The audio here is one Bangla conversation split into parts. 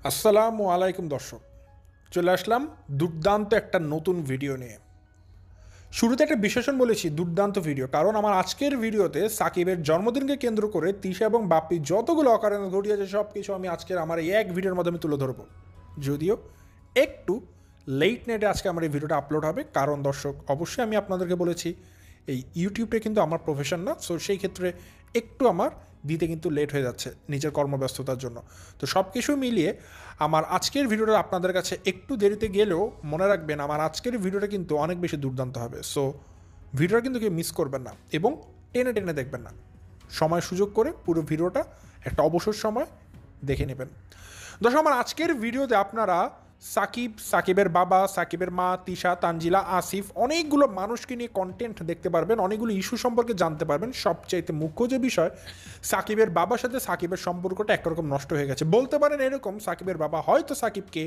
আসসালামু আলাইকুম দর্শক, চলে আসলাম দুর্দান্ত একটা নতুন ভিডিও নিয়ে। শুরুতে একটা বিশেষণ বলেছি দুর্দান্ত ভিডিও, কারণ আমার আজকের ভিডিওতে সাকিবের জন্মদিনকে কেন্দ্র করে তিশা এবং বাপ্পি যতগুলো অকারণ ঘটিয়েছে সব কিছু আমি আজকের আমার এই এক ভিডিওর মাধ্যমে তুলে ধরবো। যদিও একটু লেট নাইটে আজকে আমার এই ভিডিওটা আপলোড হবে, কারণ দর্শক অবশ্যই আমি আপনাদেরকে বলেছি এই ইউটিউবটা কিন্তু আমার প্রফেশন না, সো সেই ক্ষেত্রে একটু আমার দিতে কিন্তু লেট হয়ে যাচ্ছে নিজের কর্মব্যস্ততার জন্য। তো সব কিছু মিলিয়ে আমার আজকের ভিডিওটা আপনাদের কাছে একটু দেরিতে গেলেও মনে রাখবেন আমার আজকের ভিডিওটা কিন্তু অনেক বেশি দুর্দান্ত হবে। সো ভিডিওটা কিন্তু কেউ মিস করবেন না এবং টেনে টেনে দেখবেন না, সময় সুযোগ করে পুরো ভিডিওটা একটা অবসর সময় দেখে নেবেন। দর্শক আমার আজকের ভিডিওতে আপনারা সাকিবের বাবা, সাকিবের মা, তিশা, তানজিলা, আসিফ অনেকগুলো মানুষকে নিয়ে কন্টেন্ট দেখতে পারবেন, অনেকগুলো ইস্যু সম্পর্কে জানতে পারবেন। সবচাইতে মুখ্য যে বিষয়, সাকিবের বাবার সাথে সাকিবের সম্পর্কটা একরকম নষ্ট হয়ে গেছে বলতে পারেন। এরকম সাকিবের বাবা হয়তো সাকিবকে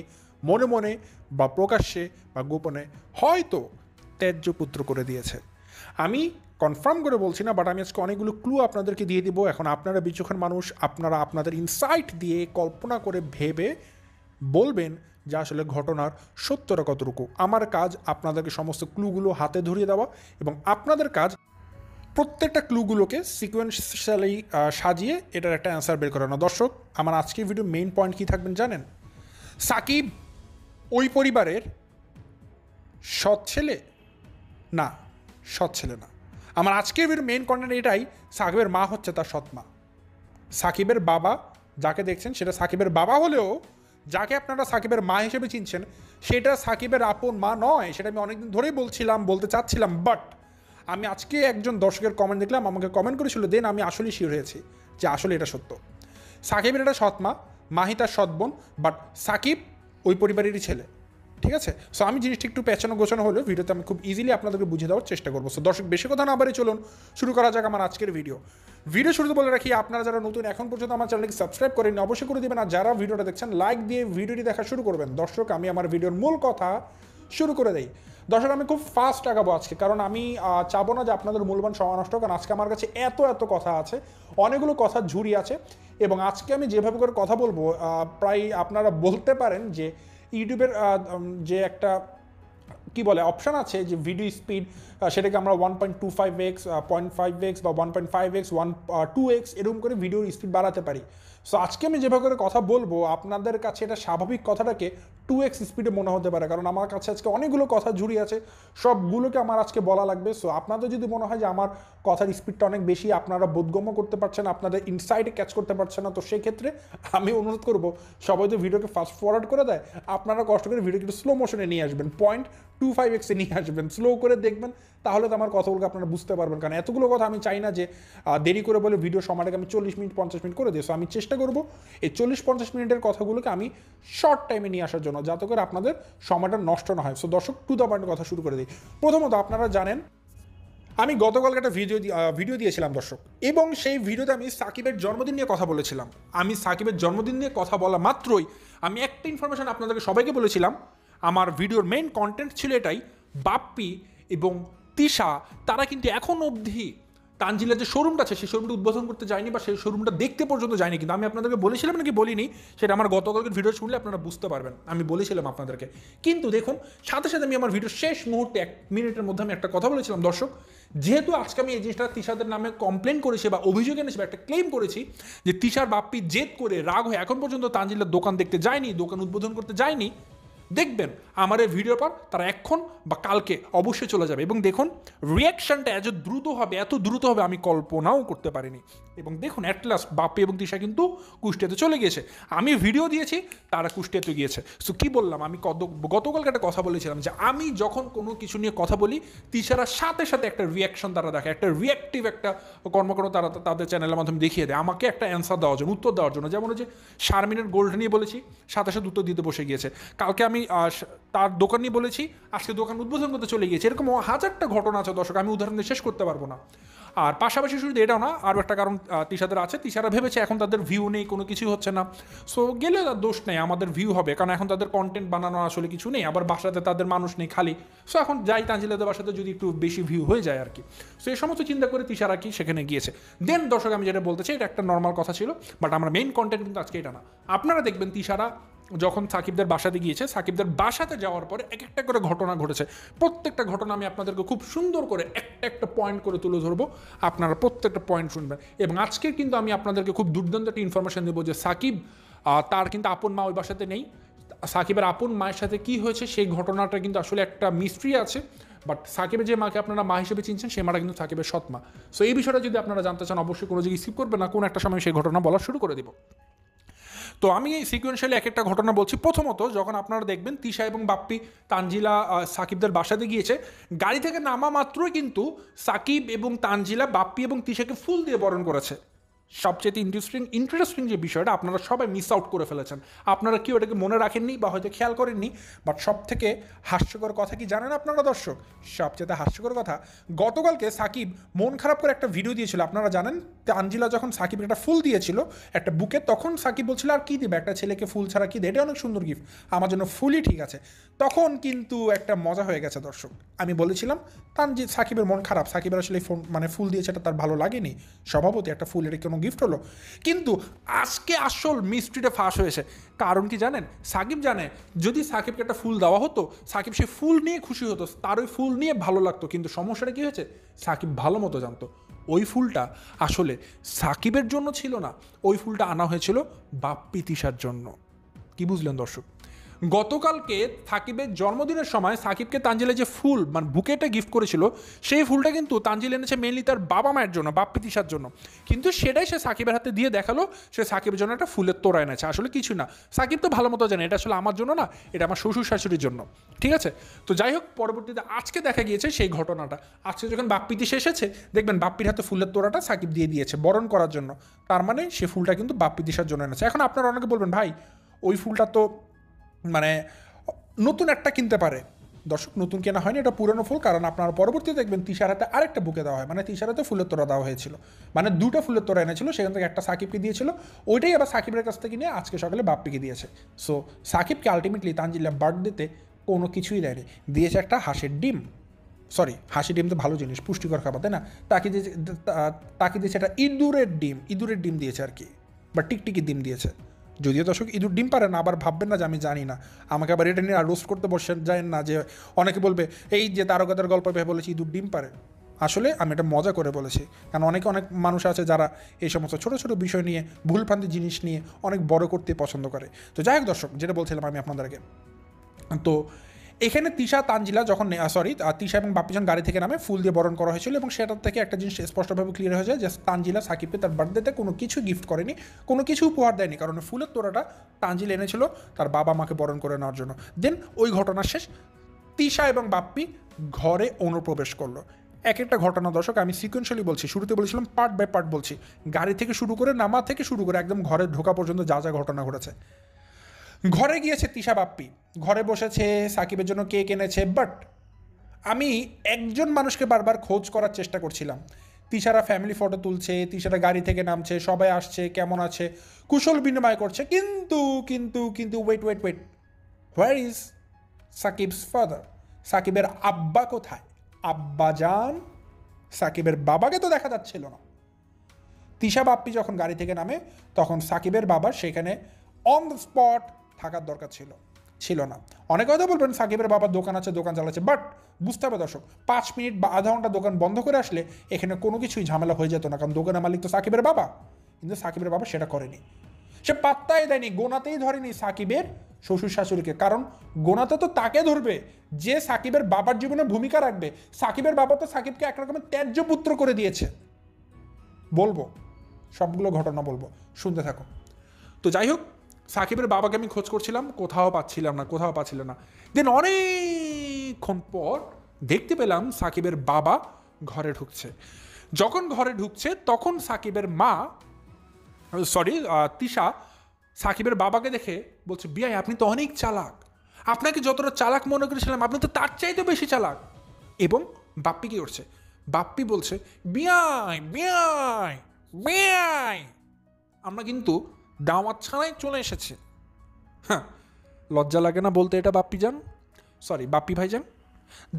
মনে মনে বা প্রকাশ্যে বা গোপনে হয়তো ত্যায্য পুত্র করে দিয়েছে। আমি কনফার্ম করে বলছি না, বাট আমি আজকে অনেকগুলো ক্লু আপনাদেরকে দিয়ে দিব। এখন আপনারা বিচক্ষণ মানুষ, আপনারা আপনাদের ইনসাইট দিয়ে কল্পনা করে ভেবে বলবেন যে আসলে ঘটনার সত্যটা কতটুকু। আমার কাজ আপনাদেরকে সমস্ত ক্লুগুলো হাতে ধরিয়ে দেওয়া এবং আপনাদের কাজ প্রত্যেকটা ক্লুগুলোকে সিকোয়েন্সিয়ালি সাজিয়ে এটার একটা অ্যান্সার বের করানো। দর্শক আমার আজকের ভিডিও মেইন পয়েন্ট কী থাকবেন জানেন? সাকিব ওই পরিবারের সৎ ছেলে না, সৎ ছেলে না। আমার আজকের ভিডিও মেইন কন্টেন্ট এটাই, সাকিবের মা হচ্ছে তার সৎ মা। সাকিবের বাবা যাকে দেখছেন সেটা সাকিবের বাবা হলেও যাকে আপনারা সাকিবের মা হিসেবে চিনছেন সেটা সাকিবের আপন মা নয়। সেটা আমি অনেকদিন ধরেই বলতে চাচ্ছিলাম, বাট আমি আজকে একজন দর্শকের কমেন্ট দেখলাম, আমাকে কমেন্ট করেছিল, দেন আমি আসলেই শিওর হয়েছি যে আসলে এটা সত্য। সাকিবের এটা সৎ মা, মাহি তার সৎ বোন, বাট সাকিব ওই পরিবারেরই ছেলে। ঠিক আছে? সো আমি জিনিসটা একটু পেছানো গোছানো হলেও ভিডিওতে আমি খুব ইজিলি আপনাদেরকে বুঝিয়ে দেওয়ার চেষ্টা করবো। সো দর্শক বেশি কথা না বাড়ি চলুন শুরু করা যাক আমার আজকের ভিডিও শুরুতে বলে রাখি, আপনারা যারা নতুন এখন পর্যন্ত আমার চ্যানেলকে সাবস্ক্রাইব করেন অবশ্যই করে দেবেন, আর যারা ভিডিওটা দেখছেন লাইক দিয়ে ভিডিওটি দেখা শুরু করবেন। দর্শক আমি আমার ভিডিওর মূল কথা শুরু করে দেই। দর্শক আমি খুব ফাস্ট আগাবো আজকে, কারণ আমি চাবো না যে আপনাদের মূল্যবান সময় নষ্ট, কারণ আজকে আমার কাছে এত কথা আছে, অনেকগুলো কথা ঝুড়ি আছে। এবং আজকে আমি যেভাবে করে কথা বলবো প্রায় আপনারা বলতে পারেন যে ইউটিউবের যে একটা কি বলে অপশান আছে যে ভিডিও স্পিড, সেটাকে আমরা 1.25x, 0.5x বা 1.5x, 2x এরকম করে ভিডিওর স্পিড বাড়াতে পারি। সো আজকে আমি যেভাবে করে কথা বলবো আপনাদের কাছে এটা স্বাভাবিক কথাটাকে 2x স্পিডে মনে হতে পারে, কারণ আমার কাছে আজকে অনেকগুলো কথা জুড়ে আছে, সবগুলোকে আমার আজকে বলা লাগবে। সো আপনাদের যদি মনে হয় যে আমার কথার স্পিডটা অনেক বেশি, আপনারা বোধগম্য করতে পারছেন, আপনাদের ইনসাইটে ক্যাচ করতে পারছেন না, তো সেই ক্ষেত্রে আমি অনুরোধ করব সবাই তো ভিডিওকে ফাস্ট ফরওয়ার্ড করে দেয়, আপনারা কষ্ট করে ভিডিওকে একটু স্লো মোশনে নিয়ে আসবেন, 0.25x নিয়ে আসবেন, স্লো করে দেখবেন, তাহলে তো আমার কথাগুলো আপনারা বুঝতে পারবেন। কারণ এতগুলো কথা আমি চাই না যে দেরি করে বলে ভিডিও সময়টাকে আমি 40 মিনিট 50 মিনিট করে দিই। সো আমি চেষ্টা করবো এই 40-50 মিনিটের কথাগুলোকে আমি শর্ট টাইমে নিয়ে আসার জন্য, যাতে করে আপনাদের সময়টা নষ্ট না হয়। সো দর্শক টু দ্য পয়েন্টের কথা শুরু করে দিই। প্রথমত আপনারা জানেন আমি গতকালকে একটা ভিডিও দিয়েছিলাম দর্শক, এবং সেই ভিডিওতে আমি সাকিবের জন্মদিন নিয়ে কথা বলেছিলাম। আমি সাকিবের জন্মদিন নিয়ে কথা বলা মাত্রই আমি একটা ইনফরমেশন আপনাদেরকে সবাইকে বলেছিলাম। আমার ভিডিওর মেইন কন্টেন্ট ছিল এটাই, বাপ্পি এবং তিশা তারা কিন্তু এখন অবধি তানজিলার যে শোরুমটা আছে সেই শোরুমটা উদ্বোধন করতে যায়নি বা সেই শোরুমটা দেখতে পর্যন্ত যায়নি। কিন্তু আমি আপনাদেরকে বলেছিলাম নাকি বলিনি সেটা আমার গতকালকের ভিডিও শুনলে আপনারা বুঝতে পারবেন, আমি বলেছিলাম আপনাদেরকে। কিন্তু দেখুন সাথে সাথে আমি আমার ভিডিওর শেষ মুহূর্তে 1 মিনিটের মধ্যে আমি একটা কথা বলেছিলাম দর্শক, যেহেতু আজকে আমি এই জিনিসটা তিশাদের নামে কমপ্লেন করেছি বা অভিযোগ এনেছি বা একটা ক্লেম করেছি যে তিশার বাপ্পি জেদ করে রাগ হয়ে এখন পর্যন্ত তানজিলার দোকান দেখতে যায়নি, দোকান উদ্বোধন করতে যায়নি, দেখবেন আমার এই ভিডিওর পর তারা এখন বা কালকে অবশ্যই চলে যাবে। এবং দেখুন রিয়াকশনটা এত দ্রুত হবে আমি কল্পনাও করতে পারিনি। এবং দেখুন অ্যাট লাস্ট বাপ্পি এবং তিশা কিন্তু কুষ্টিয়াতে চলে গিয়েছে, আমি ভিডিও দিয়েছি তারা কুষ্টিয়াতে গিয়েছে। সো কী বললাম, আমি গতকালকে একটা কথা বলেছিলাম যে আমি যখন কোনো কিছু নিয়ে কথা বলি তিশারা সাথে সাথে একটা রিয়াকশন তারা দেখে, একটা রিয়াক্টিভ একটা কর্মকাণ্ড তারা তাদের চ্যানেলের মাধ্যমে দেখিয়ে দেয় আমাকে একটা অ্যান্সার দেওয়ার জন্য, উত্তর দেওয়ার জন্য। যেমন যে শারমিনের গোল্ড নিয়ে বলেছি, সাথে সাথে উত্তর দিতে বসে গিয়েছে। কালকে আমি তার দোকান নিয়ে বলেছি, আজকে দোকান উদ্বোধন করতে চলে গিয়েছে। এরকম হাজারটা ঘটনা আছে দর্শক, আমি উদাহরণ দিয়ে শেষ করতে পারবো না। আর পাশাপাশি শুধু এটাও না, আরও একটা কারণ তিশাদের আছে, তিশারা ভেবেছে এখন তাদের ভিউ নেই, কোনো কিছুই হচ্ছে না। সো গেলে তার দোষ নেই, আমাদের ভিউ হবে, কারণ এখন তাদের কন্টেন্ট বানানো আসলে কিছু নেই, আবার বাসাতে তাদের মানুষ নেই খালি। সো এখন যাই তানজিলাদের বাসাতে যদি একটু বেশি ভিউ হয়ে যায় আর কি। সো এই সমস্ত চিন্তা করে তিশারা কি সেখানে গিয়েছে। দেন দর্শক আমি যেটা বলতে চাই এটা একটা নর্মাল কথা ছিল, বাট আমার মেইন কন্টেন্ট কিন্তু আজকে এটা না। আপনারা দেখবেন তিশারা যখন সাকিবদের বাসাতে গিয়েছে, সাকিবদের বাসাতে যাওয়ার পরে এক একটা করে ঘটনা ঘটেছে। প্রত্যেকটা ঘটনা আমি আপনাদেরকে খুব সুন্দর করে একটা একটা পয়েন্ট করে তুলে ধরবো, আপনারা প্রত্যেকটা পয়েন্ট শুনবেন। এবং আজকে কিন্তু আমি আপনাদেরকে খুব দুর্দান্ত একটা ইনফরমেশন দেবো যে সাকিব তার কিন্তু আপন মা ওই বাসাতে নেই। সাকিবের আপন মায়ের সাথে কি হয়েছে সেই ঘটনাটা কিন্তু আসলে একটা মিস্ট্রি আছে। বাট সাকিবের যে মাকে আপনারা মা হিসেবে চিনছেন, সেই মাটা কিন্তু সাকিবের সৎ মা। সো এই বিষয়টা যদি আপনারা জানতে চান, অবশ্যই কোনো জায়গায় স্কিপ করবেন না, কোনো একটা সময় সেই ঘটনা বলা শুরু করে দিব। তো আমি এই সিকুয়েন্সিয়ালি এক একটা ঘটনা বলছি। প্রথমত, যখন আপনারা দেখবেন তিশা এবং বাপ্পি তানজিলা সাকিবদের বাসাতে গিয়েছে, গাড়ি থেকে নামা মাত্রই কিন্তু সাকিব এবং তানজিলা বাপ্পি এবং তিশাকে ফুল দিয়ে বরণ করেছে। সবচেয়ে ইন্টারেস্টিং যে বিষয়টা, আপনারা সবাই মিস আউট করে ফেলেছেন। আপনারা কি ওটাকে মনে রাখেননি বা হয়তো খেয়াল করেননি। বাট সব থেকে হাস্যকর কথা কি জানেন আপনারা দর্শক? সবচেয়ে হাস্যকর কথা, গতকালকে সাকিব মন খারাপ করে একটা ভিডিও দিয়েছিল। আপনারা জানেন তানজিলা যখন সাকিবের একটা ফুল দিয়েছিল একটা বুকে, তখন সাকিব বলছিল আর কি দিবে, একটা ছেলেকে ফুল ছাড়া কি দেয়, এটা অনেক সুন্দর গিফট, আমার জন্য ফুলই ঠিক আছে। তখন কিন্তু একটা মজা হয়ে গেছে দর্শক। আমি বলেছিলাম সাকিবের মন খারাপ, সাকিবের আসলে ফুল দিয়েছে, এটা তার ভালো লাগেনি, স্বভাবতই একটা ফুল এটা কোনো গিফট হলো। কিন্তু আজকে আসল মিস্ট্রিটা ফাঁস হয়েছে। কারণ কি জানেন? সাকিব জানে যদি সাকিবকে একটা ফুল দেওয়া হতো, সাকিব সেই ফুল নিয়ে খুশি হতো, তার ওই ফুল নিয়ে ভালো লাগতো। কিন্তু সমস্যাটা কি হয়েছে? সাকিব ভালো মতো জানতো ওই ফুলটা আসলে সাকিবের জন্য ছিল না, ওই ফুলটা আনা হয়েছিল বাপ্পি তিশার জন্য। কি বুঝলেন দর্শক? গতকালকে সাকিবের জন্মদিনের সময় সাকিবকে তানজিলা যে ফুল বুকেটা গিফট করেছিল, সেই ফুলটা কিন্তু তানজিল এনেছে মেনলি তার বাবা মায়ের জন্য, বাপ্পি তিশার জন্য। কিন্তু সেটাই সে সাকিবের হাতে দিয়ে দেখালো সে সাকিবের জন্য একটা ফুলের তোড়া এনেছে। আসলে কিছু না, সাকিব তো ভালো মতো জানে এটা আসলে আমার জন্য না, এটা আমার শ্বশুর শাশুড়ির জন্য। ঠিক আছে? তো যাই হোক, পরবর্তীতে আজকে দেখা গিয়েছে সেই ঘটনাটা। আজকে যখন বাপ্পি তিশা এসেছে, দেখবেন বাপ্পির হাতে ফুলের তোড়াটা সাকিব দিয়ে দিয়েছে বরণ করার জন্য। তার মানে সে ফুলটা কিন্তু বাপ্পি তিশার জন্য এনেছে। এখন আপনারা অনেকে বলবেন, ভাই ওই ফুলটা তো নতুন একটা কিনতে পারে। দর্শক, নতুন কেনা হয়নি, এটা পুরনো ফুল। কারণ আপনারা পরবর্তীতে দেখবেন তিশার হাতে আরেকটা বুকে দেওয়া হয়, তিশার হাতে ফুলের তোড়া দেওয়া হয়েছিল, দুটো ফুলের তোড়া এনেছিল, সেখান থেকে একটা সাকিবকে দিয়েছিল, ওইটাই আবার সাকিবের কাছ থেকে নিয়ে আজকে সকালে বাপ্পিকে দিয়েছে। সো সাকিবকে আলটিমেটলি তানজিলা বার্থডেতে কোনো কিছুই দেয়নি, দিয়েছে একটা হাঁসের ডিম। সরি, হাঁসের ডিম তো ভালো জিনিস, পুষ্টিকর খাবার, তাই না? তাকে দিয়েছে একটা ইঁদুরের ডিম দিয়েছে আর কি, বা টিকটিকির ডিম দিয়েছে। যদিও দর্শক ইঁদুর ডিম পারে না, আবার ভাববেন না যে আমি জানি না, আমাকে আবার এটা নিয়ে আর রোস্ট করতে বসেন যায় না, যে অনেকে বলবে এই যে তারকাদের গল্প ভেবে বলেছি ইঁদুর ডিম পারে। আসলে আমি এটা মজা করে বলেছি, কারণ অনেক মানুষ আছে যারা এই সমস্ত ছোটো ছোটো বিষয় নিয়ে, ভুলভ্রান্তি জিনিস নিয়ে অনেক বড় করতে পছন্দ করে। তো যাই হোক দর্শক, যেটা বলছিলাম আমি আপনাদেরকে, তো এখানে তিশা তানজিলা যখন তিশা এবং বাপ্পি যখন গাড়ি থেকে নামে ফুল দিয়ে বরণ করা হয়েছিল, এবং সেটার থেকে একটা জিনিস স্পষ্টভাবে ক্লিয়ার হয়ে যায় যে তানজিলা সাকিবকে তার বার্থডেতে কোনো কিছু গিফট করেনি, কোনো কিছু উপহার দেয়নি, কারণ ফুলের তোড়াটা তানজিলা এনেছিল তার বাবা মাকে বরণ করে নেওয়ার জন্য। দেন ওই ঘটনা শেষ, তিশা এবং বাপ্পি ঘরে অনুপ্রবেশ করলো। এক একটা ঘটনা দর্শক আমি সিকোয়েন্সিয়ালি বলছি, শুরুতে বলেছিলাম পার্ট বাই পার্ট বলছি, গাড়ি থেকে শুরু করে নামা থেকে শুরু করে একদম ঘরে ঢোকা পর্যন্ত যা যা ঘটনা ঘটেছে। ঘরে গিয়েছে তিশা বাপ্পি, ঘরে বসেছে, সাকিবের জন্য কেক এনেছে। বাট আমি একজন মানুষকে বারবার খোঁজ করার চেষ্টা করছিলাম। তিশারা ফ্যামিলি ফটো তুলছে, তিশারা গাড়ি থেকে নামছে, সবাই আসছে, কেমন আছে, কুশল বিনিময় করছে, কিন্তু কিন্তু কিন্তু wait, where is Sakib's father? সাকিবের আব্বা কোথায়? আব্বাজান? সাকিবের বাবাকে তো দেখা যাচ্ছিল না। তিশা বাপ্পি যখন গাড়ি থেকে নামে, তখন সাকিবের বাবা সেখানে অন দ্য স্পট থাকার দরকার ছিল না। অনেকে হয়তো বলবেন সাকিবের বাবার দোকান আছে, দোকান চালাচ্ছে, বাট বুঝতে হবে দর্শক, 5 মিনিট বা আধা ঘন্টা দোকান বন্ধ করে আসলে এখানে কোনো কিছুই ঝামেলা হয়ে যেত না, কারণ দোকানের মালিক তো সাকিবের বাবা। কিন্তু সাকিবের বাবা সেটা করেনি, সে পাত্তাই দেয়নি, গোনাতেই ধরেনি সাকিবের শ্বশুর শাশুড়িকে। কারণ গোনাতে তো তাকে ধরবে যে সাকিবের বাবার জীবনে ভূমিকা রাখবে। সাকিবের বাবা তো সাকিবকে একরকমের ত্যায্য পুত্র করে দিয়েছে। বলবো, সবগুলো ঘটনা বলবো, শুনতে থাকো। তো যাই হোক, সাকিবের বাবাকে আমি খোঁজ করছিলাম, কোথাও পাচ্ছিলাম না। দেন অনেকক্ষণ পর দেখতে পেলাম সাকিবের বাবা ঘরে ঢুকছে। যখন ঘরে ঢুকছে তখন সাকিবের মা তিশা সাকিবের বাবাকে দেখে বলছে, বিয়াই আপনি তো অনেক চালাক, আপনাকে যতটা চালাক মনে করেছিলাম আপনি তো তার চাইতে বেশি চালাক। এবং বাপ্পি কি করছে? বাপ্পি বলছে, বিয়াই আমরা কিন্তু দাওয়াত ছাড়াই চলে এসেছে। হ্যাঁ, লজ্জা লাগে না বলতে এটা বাপ্পি ভাইজান?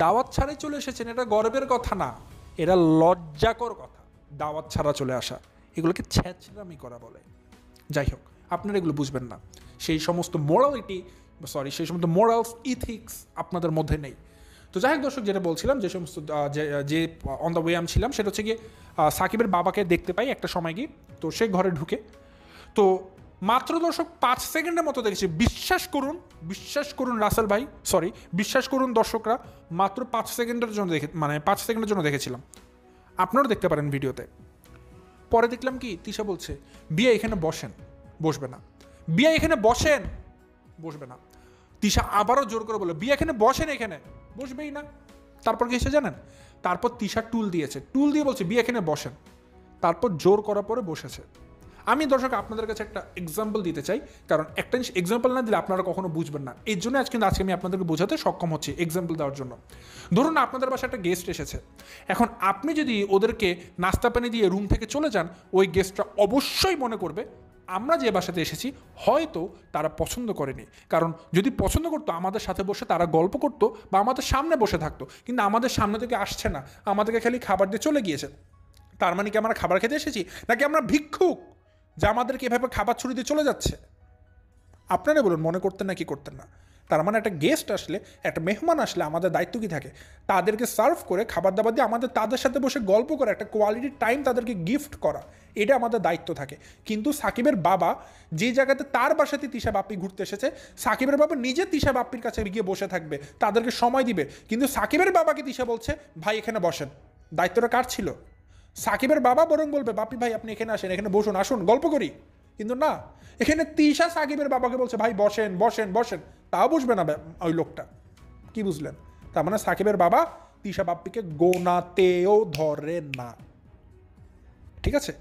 দাওয়াত ছাড়াই চলে এসেছেন, এটা গর্বের কথা না, এটা লজ্জাকর কথা। দাওয়াত ছাড়া চলে আসা, এগুলোকে ছ্যাঁচড়ামি করা বলে। যাই হোক, আপনারা এগুলো বুঝবেন না। সেই সমস্ত সেই সমস্ত মোরালস ইথিক্স আপনাদের মধ্যে নেই। তো যাই হোক দর্শক, যেটা বলছিলাম, যে সমস্ত যে অন দ্য ওয়ে আমি ছিলাম, সেটা হচ্ছে গিয়ে সাকিবের বাবাকে দেখতে পাই একটা সময় গিয়ে। তো সে ঘরে ঢুকে, তো মাত্র দর্শক 5 সেকেন্ডের মতো দেখেছি। বিশ্বাস করুন রাসেল ভাই, বিশ্বাস করুন দর্শকরা, মাত্র 5 সেকেন্ডের জন্য 5 সেকেন্ডের জন্য দেখেছিলাম। আপনারাও দেখতে পারেন ভিডিওতে। পরে দেখলাম কি তিশা বলছে, বিয়ে এখানে বসবে না, বিয়ে এখানে বসবে না। তিশা আবারও জোর করে বলে, বিয়ে এখানে বসবেই না। তারপর কি এসে জানেন, তারপর তিশা টুল দিয়ে বলছে বিয়ে এখানে বসেন। তারপর জোর করার পরে বসেছে। আমি দর্শক আপনাদের কাছে একটা এক্সাম্পল দিতে চাই, কারণ একটা জিনিস এক্সাম্পল না দিলে আপনারা কখনো বুঝবেন না। এই জন্য আজকে আমি আপনাদেরকে বোঝাতে সক্ষম হচ্ছি এক্সাম্পল দেওয়ার জন্য। ধরুন আপনাদের বাসায় একটা গেস্ট এসেছে, এখন আপনি যদি ওদেরকে নাস্তা পানি দিয়ে রুম থেকে চলে যান, ওই গেস্টটা অবশ্যই মনে করবে আমরা যে বাসাতে এসেছি হয়তো তারা পছন্দ করেনি। কারণ যদি পছন্দ করতো আমাদের সাথে বসে তারা গল্প করতো বা আমাদের সামনে বসে থাকতো, কিন্তু আমাদের সামনে থেকে আসছে না, আমাদেরকে খালি খাবার দিয়ে চলে গিয়েছে। তার মানে কি আমরা খাবার খেতে এসেছি, নাকি আমরা ভিক্ষুক যে আমাদেরকে এভাবে খাবার ছুরি দিয়ে চলে যাচ্ছে? আপনারা বলুন, মনে করতেন না কি করতেন না? তার মানে একটা গেস্ট আসলে, একটা মেহমান আসলে আমাদের দায়িত্ব কি থাকে? তাদেরকে সার্ভ করে খাবার দাবার দিয়ে তাদের সাথে বসে গল্প করে একটা কোয়ালিটি টাইম তাদেরকে গিফট করা, এটা আমাদের দায়িত্ব থাকে। কিন্তু সাকিবের বাবা যে জায়গাতে তার বাসাতে তিশা বাপ্পি ঘুরতে এসেছে, সাকিবের বাবা নিজে তিশা বাপ্পির কাছে গিয়ে বসে থাকবে, তাদেরকে সময় দিবে, কিন্তু সাকিবের বাবাকে তিশা বলছে ভাই এখানে বসেন। দায়িত্বটা কার ছিল? সাকিবের বাবা বরং বলবে বাপ্পি ভাই আপনি এখানে আসেন, এখানে আসুন গল্প করি। কিন্তু না, এখানে তিশা সাকিবের বাবাকে বলছে ভাই বসেন। তাও বুঝবে না ওই লোকটা। কি বুঝলেন? তার মানে সাকিবের বাবা তিশা বাপ্পিকে গোনাতেও ধরে না, ঠিক আছে?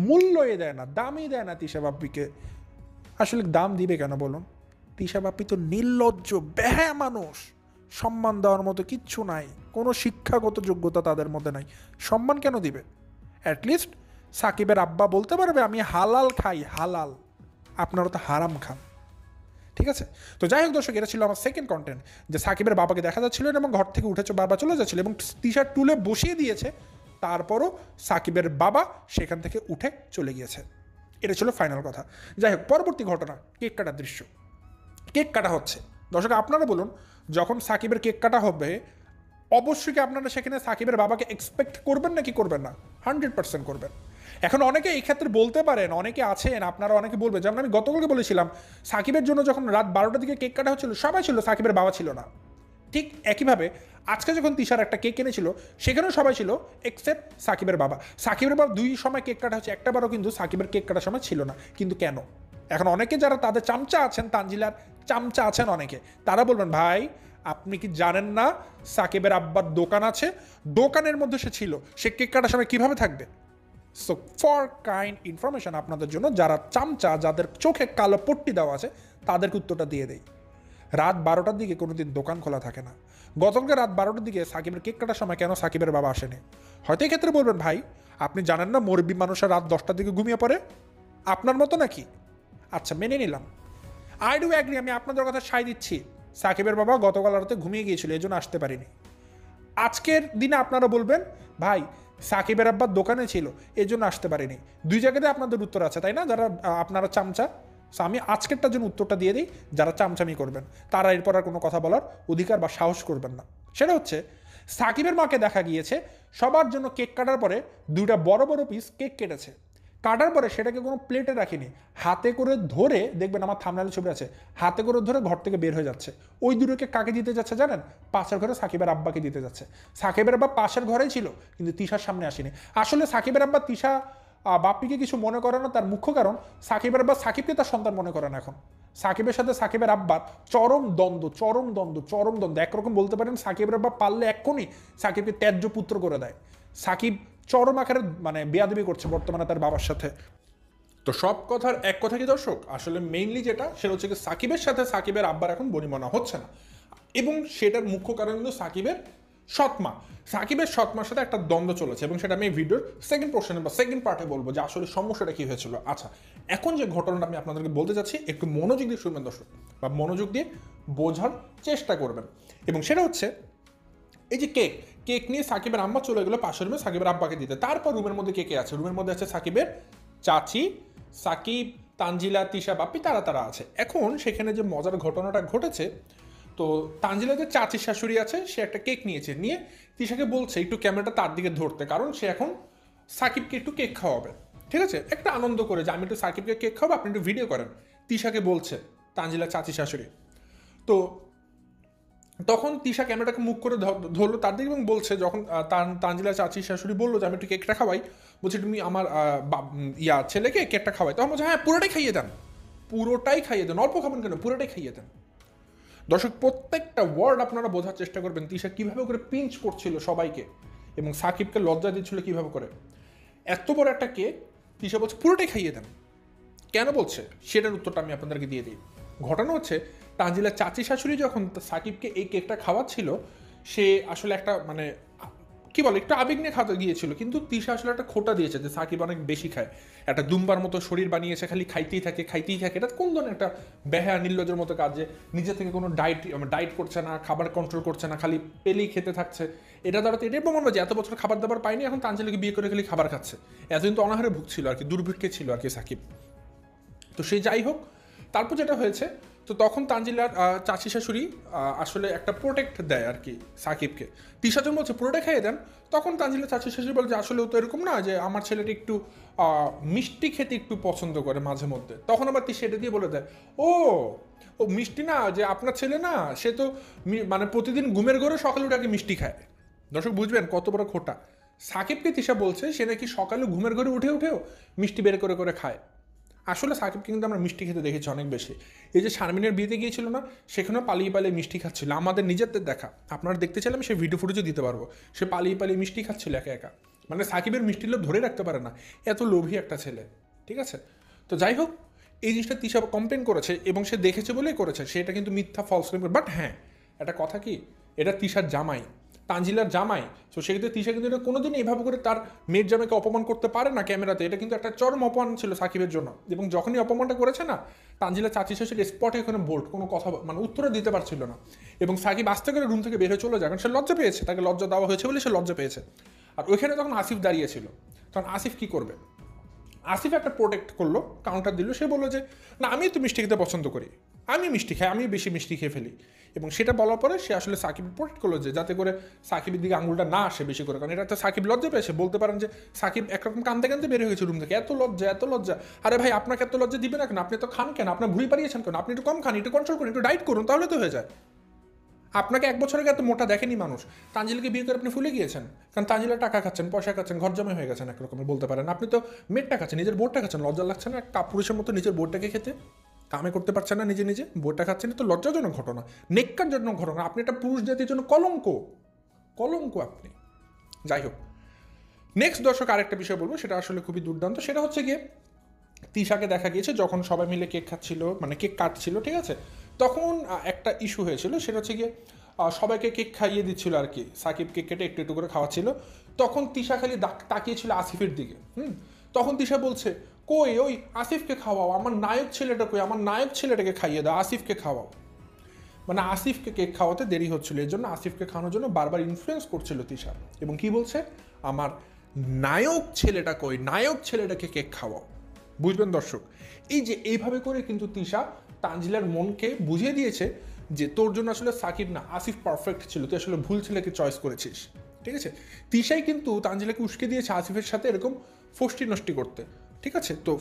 মূল্যই দেয় না, দামই দেয় না তিশা বাপ্পিকে। আসলে দাম দিবে কেন বলুন? তিশা বাপ্পি তো নির্লজ্জ বেহায়া মানুষ, সম্মান দেওয়ার মতো কিচ্ছু নাই, কোনো শিক্ষাগত যোগ্যতা তাদের মধ্যে নাই, সম্মান কেন দিবে? অ্যাটলিস্ট সাকিবের আব্বা বলতে পারবে আমি হালাল খাই, হালাল, আপনারা তো হারাম খান, ঠিক আছে? তো যাই হোক দর্শক, এটা ছিল আমার সেকেন্ড কন্টেন্ট, যে সাকিবের বাবাকে দেখা যাচ্ছিল এবং ঘর থেকে উঠেছে বাবা চলে যাচ্ছিল এবং তিশার টুলে বসিয়ে দিয়েছে, তারপরও সাকিবের বাবা সেখান থেকে উঠে চলে গিয়েছে। এটা ছিল ফাইনাল কথা। যাই হোক, পরবর্তী ঘটনা, কেক কাটার দৃশ্য। কেক কাটা হচ্ছে। দর্শক আপনারা বলুন, যখন সাকিবের কেক কাটা হবে অবশ্যই কি আপনারা সেখানে সাকিবের বাবাকে এক্সপেক্ট করবেন নাকি করবেন না? 100% করবেন। এখন অনেকে এই ক্ষেত্রে বলতে পারেন, অনেকে আছেন, আপনারা অনেকে বলবেন, যেমন আমি গতকালকে বলেছিলাম সাকিবের জন্য যখন রাত 12টার দিকে কেক কাটা হচ্ছিল সবাই ছিল, সাকিবের বাবা ছিল না। ঠিক একইভাবে আজকে যখন তিশার একটা কেক এনেছিল সেখানেও সবাই ছিল এক্সেপ্ট সাকিবের বাবা। সাকিবের বাবা 2 সময় কেক কাটা হচ্ছে, একটা বারও কিন্তু সাকিবের কেক কাটার সময় ছিল না। কিন্তু কেন? এখন অনেকে যারা তাদের চামচা আছেন, তানজিলার চামচা আছেন অনেকে, তারা বলবেন ভাই আপনি কি জানেন না সাকিবের আব্বার দোকান আছে, দোকানের মধ্যে সে ছিল, সে কেক কাটার সময় কীভাবে থাকবে? সো ফর কাইন্ড ইনফরমেশন আপনাদের জন্য, যারা চামচা, যাদের চোখে কালো পট্টি দেওয়া আছে, তাদেরকে উত্তরটা দিয়ে দেই। রাত 12টার দিকে কোনোদিন দোকান খোলা থাকে না। গতকালকে রাত 12টার দিকে সাকিবের কেক কাটার সময় কেন সাকিবের বাবা আসেনি? হয়তো এক্ষেত্রে বলবেন ভাই আপনি জানেন না মুরব্বী মানুষের রাত 10টার দিকে ঘুমিয়ে পড়ে, আপনার মতো নাকি? আচ্ছা মেনে নিলাম, আই ডু অ্যাগ্রি, আমি আপনাদের কথা সায় দিচ্ছি। সাকিবের বাবা গতকাল রাতে ঘুমিয়ে গিয়েছিল, এই জন্য আসতে পারিনি। আজকের দিনে আপনারা বলবেন ভাই সাকিবের আব্বার দোকানে ছিল এই জন্য আসতে পারিনি। 2 জায়গাতে আপনাদের উত্তর আছে, তাই না? যারা আপনারা চামচা, আমি আজকেরটার জন্য উত্তরটা দিয়ে দিই, যারা চামচামি করবেন তারা এরপর আর কোনো কথা বলার অধিকার বা সাহস করবেন না। সেটা হচ্ছে সাকিবের মাকে দেখা গিয়েছে সবার জন্য কেক কাটার পরে 2টা বড় বড় পিস কেক কেটেছে, কাটার পরে সেটাকে কোনো প্লেটে রাখিনি, হাতে করে ধরে, দেখবেন আমার থাম্বনেলে ছবি আছে, হাতে করে ধরে ঘর থেকে বের হয়ে যাচ্ছে। ওই দুটোকে কাকে দিতে যাচ্ছে জানেন? পাশের ঘরে সাকিবের আব্বাকে দিতে যাচ্ছে। সাকিবের আব্বা পাশের ঘরেই ছিল কিন্তু তিশার সামনে আসেনি। আসলে সাকিবের আব্বা তিশা বাপ্পিকে কিছু মনে করে না, তার মুখ্য কারণ সাকিবের আব্বা সাকিবকে তার সন্তান মনে করে না। এখন সাকিবের সাথে সাকিবের আব্বার চরম দ্বন্দ্ব। একরকম বলতে পারেন সাকিবের আব্বা পারলে এক্ষুনি সাকিবকে ত্যায্য পুত্র করে দেয়। সাকিব চরম আকারে বেয়াদবি করছে বর্তমানে তার বাবার সাথে। তো সব কথার এক কথা কি দর্শক, আসলে মেইনলি যেটা সেটা হচ্ছে কি সাকিবের সাথে সাকিবের আব্বার এখন বনিবনা হচ্ছে না, এবং সেটার মুখ্য কারণ কিন্তু সাকিবের সৎমা। সাকিবের সৎমার সাথে একটা দ্বন্দ্ব চলেছে, এবং সেটা আমি ভিডিওর সেকেন্ড পোর্শনে বা সেকেন্ড পার্টে বলবো যে আসলে সমস্যাটা কী হয়েছিল। আচ্ছা, এখন যে ঘটনাটা আমি আপনাদেরকে বলতে যাচ্ছি একটু মনোযোগ দিয়ে শুনবেন দর্শক, বা মনোযোগ দিয়ে বোঝার চেষ্টা করবেন। এবং সেটা হচ্ছে এই যে কেক নিয়ে সাকিবের আম্মা চলে গেলো পাশের রুমে সাকিবের আব্বাকে দিতে। তারপর রুমের মধ্যে কে আছে? রুমের মধ্যে আছে সাকিবের চাচি, সাকিব তানজিলা, তিশা, বাপ্পি তারা আছে। এখন সেখানে যে মজার ঘটনাটা ঘটেছে, তো তানজিলা যে চাচির শাশুড়ি আছে, সে একটা কেক নিয়েছে, নিয়ে তিশাকে বলছে একটু ক্যামেরাটা তার দিকে ধরতে, কারণ সে এখন সাকিবকে একটু কেক খাওয়াবে। ঠিক আছে, একটা আনন্দ করে যে আমি একটু সাকিবকে কেক খাওয়াবো, আপনি একটু ভিডিও করেন, তিশাকে বলছে তানজিলা চাচি শাশুড়ি। তো তখন তিশা ক্যামেরাটাকে মুখ করে ধরলো তার দিকে এবং বলছে, যখন তানজিলা চাচি শাশুড়ি বললো যে আমি একটু কেকটা খাওয়াই, বলছে তুমি আমার ছেলেকে কেকটা খাওয়াই, তখন বলছে হ্যাঁ পুরোটাই খাইয়ে দেন, পুরোটাই খাইয়ে দেন, অল্প খাবেন কেন, পুরোটাই খাইয়ে দেন। দর্শক, প্রত্যেকটা ওয়ার্ড আপনারা বোঝার চেষ্টা করবেন তিশা কীভাবে করে পিঞ্চ করছিল সবাইকে, এবং সাকিবকে লজ্জা দিচ্ছিল কীভাবে করে। এত বড় একটা কেক তিশা বলছে পুরোটাই খাইয়ে দেন, কেন বলছে সেটার উত্তরটা আমি আপনাদেরকে দিয়ে দিই। ঘটনা হচ্ছে, তানজিলার চাচি শাশুড়ি যখন সাকিবকে এই কেকটা খাওয়াচ্ছিল, সে আসলে একটা মানে কি বলে একটু আবেগ নিয়ে খাওয়াতে গিয়েছিল, কিন্তু তিশা আসলে একটা খোটা দিয়েছে যে সাকিব অনেক বেশি খায়, একটা দুম্বার মতো শরীর বানিয়েছে, খালি খাইতেই থাকে। এটা কোন ধরনের একটা বেহায়া নির্লজ্জের মতো কাজ যে নিজে থেকে কোনো ডায়েট করছে না, খাবার কন্ট্রোল করছে না, খালি পেলেই খেতে থাকছে। এটা দ্বারা তো এটাই প্রমাণ যে এত বছর খাবার দাবার পায়নি, এখন তানজিলাকে বিয়ে করে খালি খাবার খাচ্ছে। এতদিন তো অনাহারে ভুগছিল আর কি, দুর্ভিক্ষে ছিল আর কি সাকিব। তো সে যাই হোক, তারপর যেটা হয়েছে, তো তখন তানজিলার চাচি শাশুড়ি আসলে একটা প্রোটেক্ট দেয় আর কি সাকিবকে। তিশা যখন বলছে পুরোটা খাইয়ে দেন, তখন তানজিলার চাচি শাশুড়ি বলে যে আসলেও তো এরকম না, যে আমার ছেলেটা একটু মিষ্টি খেতে একটু পছন্দ করে মাঝে মধ্যে। তখন আবার তিশা এটা দিয়ে বলে দেয়, ও ও মিষ্টি না, যে আপনার ছেলে না, সে তো মানে প্রতিদিন ঘুমের ঘরে সকালে উঠে আগে মিষ্টি খায়। দর্শক বুঝবেন কত বড় খোটা। সাকিবকে তিশা বলছে সে নাকি সকালে ঘুমের ঘরে উঠেও মিষ্টি বের করে খায়। আসলে সাকিবকে কিন্তু আমরা মিষ্টি খেতে দেখেছি অনেক বেশি। এই যে শারমিনের বিয়েতে গিয়েছিল না, সেখানেও পালিয়ে মিষ্টি খাচ্ছিল, আমাদের নিজেদের দেখা, আপনারা দেখতে চাইলে আমি সেই ভিডিও ফুটেজও দিতে পারবো। সে পালিয়ে মিষ্টি খাচ্ছিল একা। মানে সাকিবের মিষ্টির লোভ ধরে রাখতে পারে না, এত লোভী একটা ছেলে। ঠিক আছে, তো যাই হোক, এই জিনিসটা তিশা কমপ্লেন করেছে এবং সে দেখেছে বলেই করেছে, সেটা কিন্তু মিথ্যা ফলস ক্লেম। বাট হ্যাঁ, একটা কথা কি, এটা তিশার জামাই, তানজিলার জামাই। তো সেক্ষেত্রে তিশা কিন্তু এটা কোনোদিন এইভাবে করে তার মেয়ের জামাইকে অপমান করতে পারে না ক্যামেরাতে। এটা কিন্তু একটা চরম অপমান ছিল সাকিবের জন্য, এবং যখনই অপমানটা করেছে না, তানজিলা চাচি শাশুড়ি স্পটে এখানে বোল্ড, কোনো কথা মানে উত্তরে দিতে পারছিল না, এবং সাকিব আস্তে করে রুম থেকে বের হয়ে চলে যায়, কারণ সে লজ্জা পেয়েছে, তাকে লজ্জা দেওয়া হয়েছে বলে সে লজ্জা পেয়েছে। আর ওইখানে তখন আসিফ দাঁড়িয়েছিল, তখন আসিফ কি করবে, আসিফ একটা প্রোটেক্ট করলো, কাউন্টার দিল, সে বললো যে না আমি তো মিষ্টি খেতে পছন্দ করি, আমি মিষ্টি খাই, আমি বেশি মিষ্টি খেয়ে ফেলি। এবং সেটা বলার পরে সে আসলে সাকিব প্রোটেক্ট করলো, যে যাতে করে সাকিবের দিকে আঙুলটা না আসে বেশি করে, কারণ এটা তো সাকিব লজ্জা পেয়েছে। বলতে পারেন যে সাকিব একরকম কানতে বের হয়েছে রুম থেকে, এত লজ্জা। আরে ভাই, আপনাকে এত লজ্জা দিবে না কেন, আপনি তো খান কেন, আপনার ভুঁড়ি পারিয়েছেন কেন, আপনি একটু কম খান, একটু কন্ট্রোল করুন, একটু ডায়েট করুন, তাহলে তো হয়ে যায়। আপনাকে এক বছর আগে এত মোটা দেখেনি মানুষ, তানজিলাকে বিয়ে করে আপনি ফুলে গিয়েছেন, কারণ তানজিলা টাকা খাচ্ছেন, পয়সা খাচ্ছেন, ঘর জমে হয়ে গেছেন একরকমের বলতে পারেন। আপনি তো মেটটা খাচ্ছেন, নিজের বোর্ডটা খাচ্ছেন, লজ্জা লাগছে না কাপুরুষের মতো নিজের বোর্ডটাকে খেতে? কামে করতে পারছেন না নিজে বোর্ডটা খাচ্ছেন, তো লজ্জাজনক ঘটনা, নেককারজনক ঘটনা। আপনি একটা পুরুষ জাতির জন্য কলঙ্ক আপনি। যাই হোক, নেক্সট দর্শক আরেকটা বিষয় বলবো, সেটা আসলে খুবই দুর্দান্ত। সেটা হচ্ছে গিয়ে তিশাকে দেখা গিয়েছে যখন সবাই মিলে কেক খাচ্ছিল, মানে কেক কাটছিল, ঠিক আছে, তখন একটা ইস্যু হয়েছিল, সেটা হচ্ছে গিয়ে সবাইকে কেক খাইয়ে দিচ্ছিল আর কি, সাকিব কেক কেটে একটু করে খাওয়াচ্ছিল, তখন তিশা খালি তাকিয়েছিল আসিফের দিকে। তখন তিশা বলছে, কই ওই আসিফকে খাওয়াও, আমার নায়ক ছেলেটা কই, আমার নায়ক ছেলেটাকে খাইয়ে দাও, আসিফকে খাওয়াও। মানে আসিফকে কেক খাওয়াতে দেরি হচ্ছিল, এর জন্য আসিফকে খাওয়ানোর জন্য বারবার ইনফ্লুয়েন্স করছিল তিশা, এবং কি বলছে, আমার নায়ক ছেলেটা কই, নায়ক ছেলেটাকে কেক খাওয়াও। বুঝবেন দর্শক, এই যে এইভাবে করে কিন্তু তিশা তানজিলার মনকে বুঝিয়ে দিয়েছে যে তোর জন্য আসলে সাকিব না, আসিফ পারফেক্ট ছিল, তুই আসলে ভুল ছেলেকে চয়েস করেছিস। ঠিক আছে, তিশাই কিন্তু তানজিলাকে উস্কে দিয়েছে আসিফের সাথে এরকম ফষ্টি নষ্টি করতে। ঠিক আছে, তো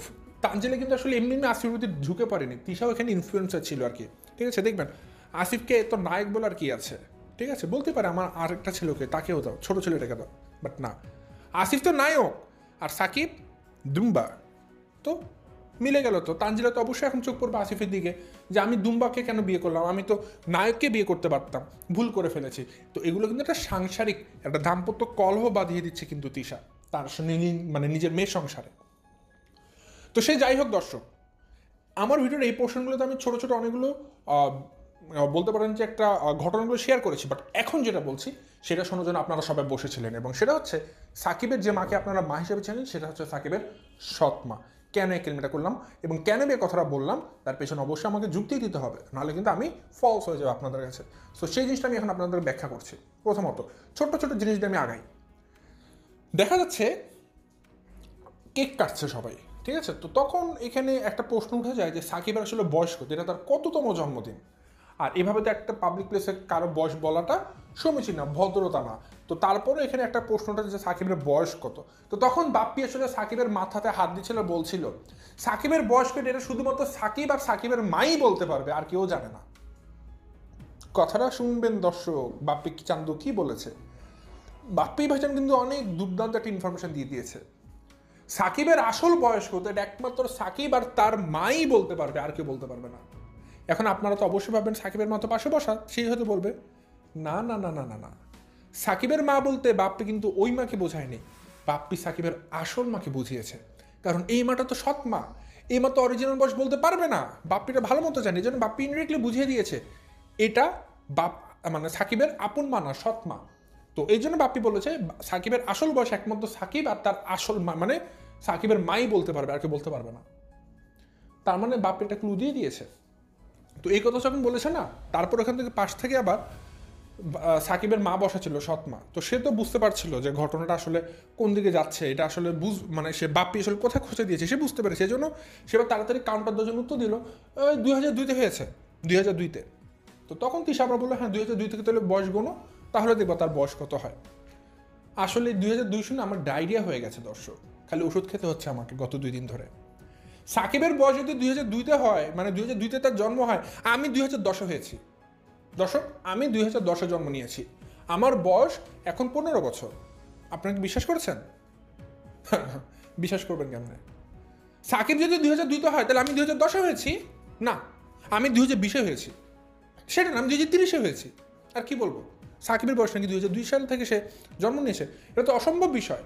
তানজিলা কিন্তু আসলে এমনি আসিফের প্রতি ঝুঁকে পড়েনি, তিশাও এখানে ইনফ্লুয়েন্সার ছিল আর কি। ঠিক আছে, দেখবেন আসিফকে তো নায়ক বলার কি আছে, ঠিক আছে, বলতে পারে আমার আরেকটা ছেলেকে, তাকেও দাও, ছোট ছেলেটাকে দাও, বাট না, আসিফ তো নায়ক আর সাকিব দুম্বা। তো মিলে গেল। তো তানজিলা তো অবশ্যই এখন চোখ পড়বে আসিফের দিকে, যে আমি দুম্বাকে কেন বিয়ে করলাম, আমি তো নায়ককে বিয়ে করতে পারতাম, ভুল করে ফেলেছি। তো এগুলো কিন্তু একটা সাংসারিক একটা দাম্পত্য কলহ বাঁধিয়ে দিচ্ছে কিন্তু তিশা তার মানে নিজের মেয়ের সংসারে। তো সে যাই হোক দর্শক, আমার ভিডিওর এই পোর্শনগুলোতে আমি ছোটো অনেকগুলো বলতে পারেন যে একটা ঘটনাগুলো শেয়ার করেছি, বাট এখন যেটা বলছি সেটা শোনার জন্য আপনারা সবাই বসেছিলেন, এবং সেটা হচ্ছে সাকিবের যে মাকে আপনারা মা হিসেবে চেনেন, সেটা হচ্ছে সাকিবের সৎ মা। কেন এই ক্লেমটা করলাম এবং কেন এই কথাটা বললাম, তার পেছনে অবশ্যই আমাকে যুক্তি দিতে হবে, নাহলে কিন্তু আমি ফলস হয়ে যাবো আপনাদের কাছে। সো সেই জিনিসটা আমি এখন আপনাদের ব্যাখ্যা করছি। প্রথমত ছোট্ট জিনিস দিয়ে আমি আগাই। দেখা যাচ্ছে কেক কাটছে সবাই, ঠিক আছে? তো তখন এখানে একটা প্রশ্ন উঠে যায় যে সাকিবের আসলে বয়স কত, এটা তার কততম জন্মদিন। আর এভাবে তো একটা পাবলিক প্লেসে কারো বয়স বলাটা সমীচীন না, ভদ্রতা না। তো তারপরে এখানে একটা প্রশ্ন উঠে যে সাকিবের বয়স কত। তো তখন বাপ্পি আসলে সাকিবের মাথাতে হাত দিচ্ছিল, বলছিল সাকিবের বয়স কত, এটা শুধুমাত্র সাকিব আর সাকিবের মাই বলতে পারবে, আর কেউ জানে না। কথাটা শুনবেন দর্শক, বাপ্পি চান্দু কি বলেছে। বাপ্পি ভাইজান কিন্তু অনেক দুর্দান্ত একটা ইনফরমেশন দিয়ে দিয়েছে। সাকিবের আসল বয়স কত এটা একমাত্র সাকিব আর তার মাই বলতে পারবে, আর কেউ বলতে পারবে না। এখন আপনারা তো অবশ্যই ভাববেন সাকিবের মতো পাশে বসা, সেই হয়তো বলবে না না না না না না, সাকিবের মা বলতে বাপ্পি কিন্তু ওই মাকে বোঝায়নি, বাপ্পি সাকিবের আসল মাকে বুঝিয়েছে। কারণ এই মাটা তো সৎ মা, এই মা তো অরিজিনাল বয়স বলতে পারবে না, বাপ্পিটা ভালো মতো জানে, এই জন্য বাপ্পি ইনডিরেক্টলি বুঝিয়ে দিয়েছে এটা বাপ মানে সাকিবের আপন মা না, সৎ মা। তো এই জন্য বাপ্পি বলেছে সাকিবের আসল বয়স একমাত্র সাকিব আর তার আসল মা মানে সাকিবের মাই বলতে পারবে, আর কেউ বলতে পারবে না। তার মানে বাপ্পি একটা ক্লু দিয়ে দিয়েছে। তো এই কথা যখন বলেছে না, তারপর ওখান থেকে পাশ থেকে আবার সাকিবের মা বসা ছিল, সৎ মা। তো সে তো বুঝতে পারছিল যে ঘটনাটা আসলে কোন দিকে যাচ্ছে, এটা আসলে মানে সে বাপ্পি আসলে কোথায় খোঁজে দিয়েছে সে বুঝতে পেরেছে। সেই জন্য সে তাড়াতাড়ি কাউন্টার দশজন উত্তর দিল 2002-তে হয়েছে, 2002-তে। তো তখন তিশা আবার বললো হ্যাঁ 2002 থেকে তাহলে বয়স গোনো, তাহলে দেখবো তার বয়স কত হয়। আসলে 2002 শুনে আমার ডায়রিয়া হয়ে গেছে দর্শক, খালি ওষুধ খেতে হচ্ছে আমাকে গত 2 দিন ধরে। সাকিবের বয়স যদি 2002-তে হয়, মানে 2002-তে তার জন্ম হয়, আমি 2010-এ হয়েছি দর্শক, আমি 2010-এ জন্ম নিয়েছি, আমার বয়স এখন 15 বছর। আপনাকে বিশ্বাস করছেন? বিশ্বাস করবেন কেমনে? সাকিব যদি 2002-তে হয় তাহলে আমি 2010-এ হয়েছি না, আমি 2020-এ হয়েছি, সেটা না আমি 2030-এ হয়েছি। আর কি বলবো, সাকিবের বয়স নাকি 2002 সাল থেকে সে জন্ম নিয়েছে, এটা তো অসম্ভব বিষয়।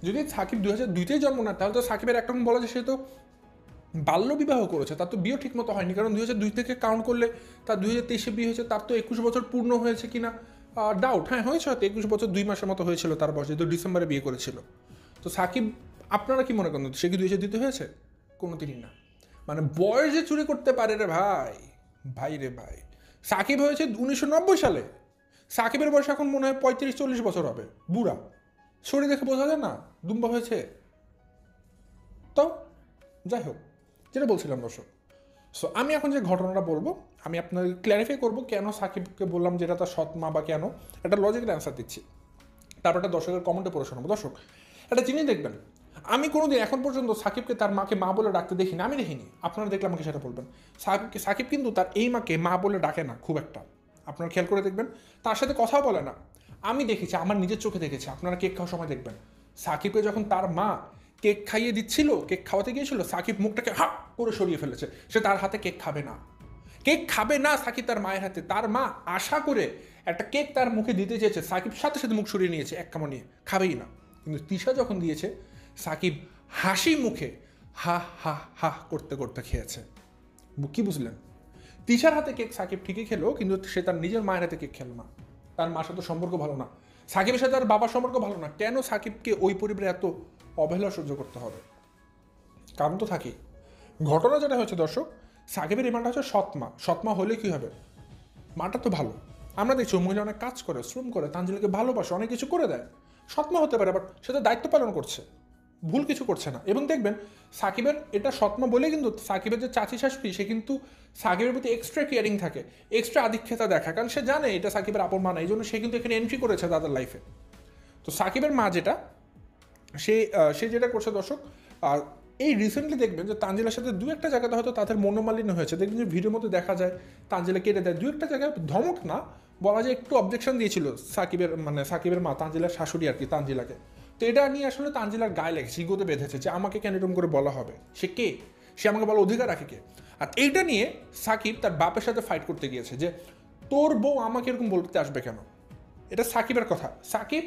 যদি সাকিব 2002-তেই জন্ম না, তাহলে তো সাকিবের একটা বলা যায় সে তো বাল্য বিবাহ করেছে, তার তো বিয়ে ঠিক মতো হয়নি। কারণ 2002 থেকে কাউন্ট করলে তার 2023-এ বিয়ে হয়েছে, তার তো 21 বছর পূর্ণ হয়েছে কিনা ডাউট। হ্যাঁ হয়েছে, হয়তো 21 বছর 2 মাসের মতো হয়েছিল তার বয়স, যেহেতু ডিসেম্বরে বিয়ে করেছিল। তো সাকিব আপনারা কি মনে করেন সে কি 2002-তে হয়েছে? কোনো দিনই না। মানে বয়স যে চুরি করতে পারে রে ভাই, ভাই রে ভাই। সাকিব হয়েছে 1990 সালে, সাকিবের বয়স এখন মনে হয় 35-40 বছর হবে, বুড়া। শরীর দেখে বোঝা যায় না দুম্বা হয়েছে। তো যাই হোক, যেটা বলছিলাম দর্শক, সো আমি এখন যে ঘটনাটা বলবো আমি আপনাদের ক্ল্যারিফাই করবো কেন সাকিবকে বললাম যেটা তার সৎ মা, বা কেন একটা লজিক্যাল অ্যান্সার দিচ্ছি। তারপর একটা দর্শকের কমেন্টে পড়ে শোনাবো। দর্শক একটা জিনিস দেখবেন, আমি কোনোদিন এখন পর্যন্ত সাকিবকে তার মাকে মা বলে ডাকতে দেখিনি, আমি দেখিনি। আপনারা দেখলে আমাকে সেটা বলবেন। সাকিব কিন্তু তার এই মাকে মা বলে ডাকে না খুব একটা, আপনারা খেয়াল করে দেখবেন। তার সাথে কথাও বলে না, আমি দেখেছি, আমার নিজের চোখে দেখেছি। আপনারা কেক খাওয়ার সময় দেখবেন সাকিবকে যখন তার মা কেক খাইয়ে দিচ্ছিল, কেক খাওয়াতে গিয়েছিল, সাকিব মুখটাকে হা করে সরিয়ে ফেলেছে, সে তার হাতে কেক খাবে না, কেক খাবে না সাকিব তার মায়ের হাতে। তার মা আশা করে একটা কেক তার মুখে দিতে চেয়েছে, সাকিব সাথে সাথে মুখ সরিয়ে নিয়েছে, এক কামড় নিয়ে খাবেই না। কিন্তু তিশা যখন দিয়েছে, সাকিব হাসি মুখে হা হা হা করতে করতে খেয়েছে। কি বুঝলেন? তিশার হাতে কেক সাকিব ঠিকই খেলো, কিন্তু সে তার নিজের মায়ের হাতে কেক খেলো না। তার মার সাথে সম্পর্ক ভালো না, সাকিবের সাথে তার বাবার সম্পর্ক ভালো না। কেন সাকিবকে ওই পরিবারে এত অবহেলা সহ্য করতে হবে? কারণ তো থাকেই। ঘটনা যেটা হচ্ছে দর্শক, সাকিবের এই মাটা হচ্ছে সৎমা। সৎমা হলে কি হবে? মাটা তো ভালো, আমরা দেখছি মহিলা অনেক কাজ করে, শ্রম করে, তানজিলাকে ভালোবাসে, অনেক কিছু করে দেয়। সৎমা হতে পারে, বাট সে তো দায়িত্ব পালন করছে, ভুল কিছু করছে না। এবং দেখবেন সাকিবের এটা সৎমা বলে কিন্তু সাকিবের যে চাচি শাশুড়ি, সে কিন্তু সাকিবের প্রতি এক্সট্রা কেয়ারিং থাকে, এক্সট্রা আধিক্যতা দেখায়, কারণ সে জানে এটা সাকিবের আপন মা না, এই জন্য সে কিন্তু এখানে এন্ট্রি করেছে তাদের লাইফে। তো সাকিবের মা যেটা, সে যেটা করছে দর্শক, আর এই রিসেন্টলি দেখবেন যে তানজিলার সাথে দু একটা জায়গাতে হয়তো তাদের মনোমালিন্য হয়েছে। দেখবেন যে ভিডিওর মধ্যে দেখা যায় তানজিলা কেটে দেয়, দু একটা জায়গায় ধমক না বলা যায়, একটু অবজেকশন দিয়েছিল সাকিবের মা, তানজিলার শাশুড়ি আর কি, তানজিলাকে। তো এটা নিয়ে আসলে তানজিলার গায়ে লেগেছে, ইগোতে বেঁধেছে যে আমাকে কেন এরকম করে বলা হবে, সে কে, সে আমাকে বলার অধিকার রাখে কে? আর এইটা নিয়ে সাকিব তার বাপের সাথে ফাইট করতে গিয়েছে যে তোর বউ আমাকে এরকম বলতে আসবে কেন। এটা সাকিবের কথা। সাকিব